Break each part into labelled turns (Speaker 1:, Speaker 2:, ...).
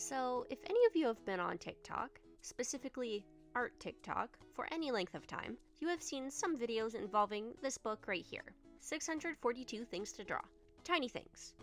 Speaker 1: So, if any of you have been on TikTok, specifically art TikTok, for any length of time, you have seen some videos involving this book right here, 642 Things to Draw. Tiny things.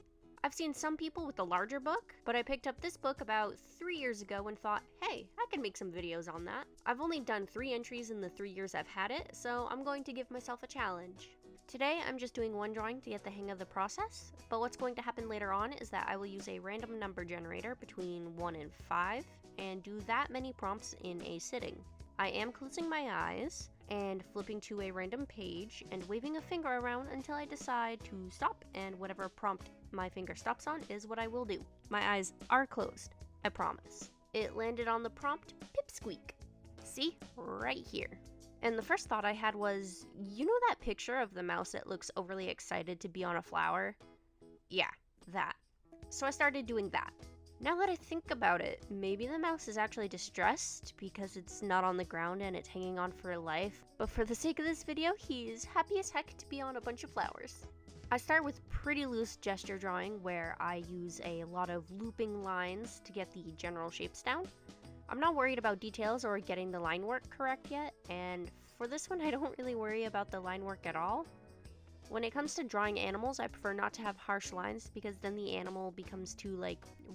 Speaker 1: I've seen some people with the larger book, but I picked up this book about 3 years ago and thought, hey, I can make some videos on that. I've only done 3 entries in the 3 years I've had it, so I'm going to give myself a challenge. Today, I'm just doing one drawing to get the hang of the process, but what's going to happen later on is that I will use a random number generator between 1 and 5 and do that many prompts in a sitting. I am closing my eyes and flipping to a random page and waving a finger around until I decide to stop, and whatever prompt my finger stops on is what I will do. My eyes are closed, I promise. It landed on the prompt Pipsqueak. See? Right here. And the first thought I had was, you know that picture of the mouse that looks overly excited to be on a flower? Yeah, that. So I started doing that. Now that I think about it, maybe the mouse is actually distressed because it's not on the ground and it's hanging on for life, but for the sake of this video, he's happy as heck to be on a bunch of flowers. I start with pretty loose gesture drawing where I use a lot of looping lines to get the general shapes down. I'm not worried about details or getting the line work correct yet, and for this one I don't really worry about the line work at all. When it comes to drawing animals, I prefer not to have harsh lines because then the animal becomes too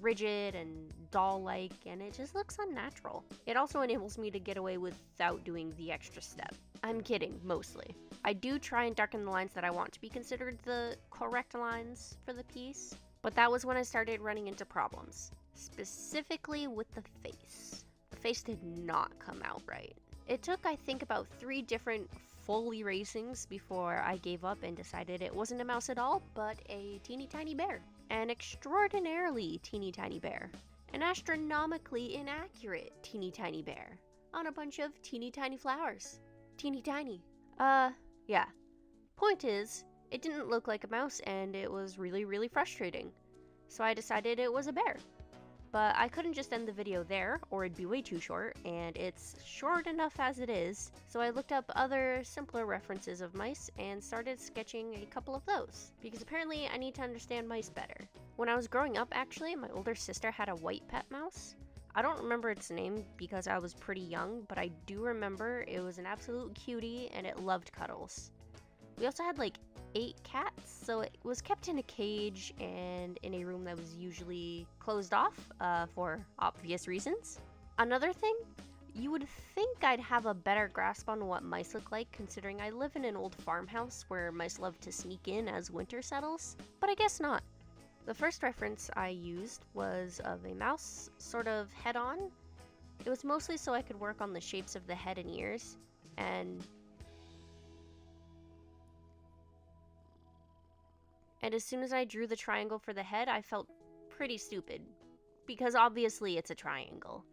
Speaker 1: rigid and doll-like and it just looks unnatural. It also enables me to get away without doing the extra step. I'm kidding, mostly. I do try and darken the lines that I want to be considered the correct lines for the piece, but that was when I started running into problems, specifically with the face. The face did not come out right. It took, I think, about 3 different full erasings before I gave up and decided it wasn't a mouse at all, but a teeny tiny bear. An extraordinarily teeny tiny bear. An astronomically inaccurate teeny tiny bear. On a bunch of teeny tiny flowers. Teeny tiny. Yeah. Point is, it didn't look like a mouse and it was really, really frustrating. So I decided it was a bear. But I couldn't just end the video there, or it'd be way too short, and it's short enough as it is, so I looked up other simpler references of mice and started sketching a couple of those, because apparently I need to understand mice better. When I was growing up, actually, my older sister had a white pet mouse. I don't remember its name because I was pretty young, but I do remember it was an absolute cutie and it loved cuddles. We also had 8 cats, so it was kept in a cage and in a room that was usually closed off for obvious reasons. Another thing, you would think I'd have a better grasp on what mice look like considering I live in an old farmhouse where mice love to sneak in as winter settles, but I guess not. The first reference I used was of a mouse sort of head-on. It was mostly so I could work on the shapes of the head and ears, and as soon as I drew the triangle for the head, I felt pretty stupid, because obviously it's a triangle.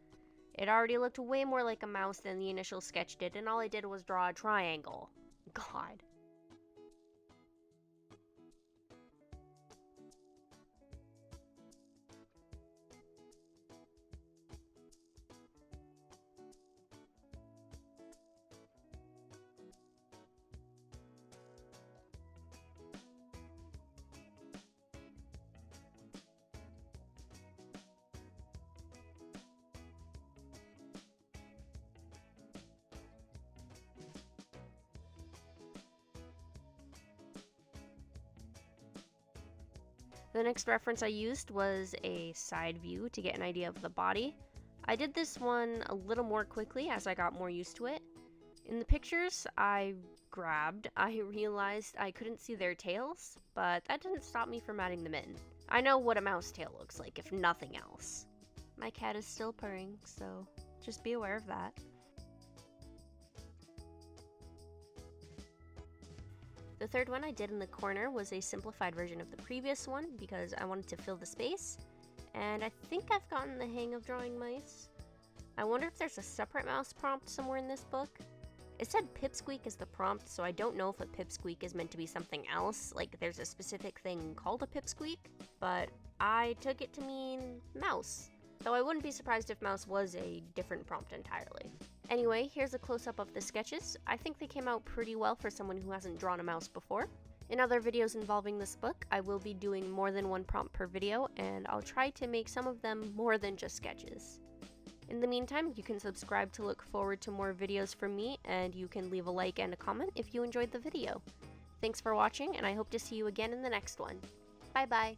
Speaker 1: It already looked way more like a mouse than the initial sketch did, and all I did was draw a triangle. God. The next reference I used was a side view to get an idea of the body. I did this one a little more quickly as I got more used to it. In the pictures I realized I couldn't see their tails, but that didn't stop me from adding them in. I know what a mouse tail looks like, if nothing else. My cat is still purring, so just be aware of that. The third one I did in the corner was a simplified version of the previous one because I wanted to fill the space, and I think I've gotten the hang of drawing mice. I wonder if there's a separate mouse prompt somewhere in this book. It said Pipsqueak as the prompt, so I don't know if a Pipsqueak is meant to be something else, like there's a specific thing called a Pipsqueak, but I took it to mean mouse. Though I wouldn't be surprised if mouse was a different prompt entirely. Anyway, here's a close-up of the sketches. I think they came out pretty well for someone who hasn't drawn a mouse before. In other videos involving this book, I will be doing more than one prompt per video, and I'll try to make some of them more than just sketches. In the meantime, you can subscribe to look forward to more videos from me, and you can leave a like and a comment if you enjoyed the video. Thanks for watching, and I hope to see you again in the next one. Bye bye!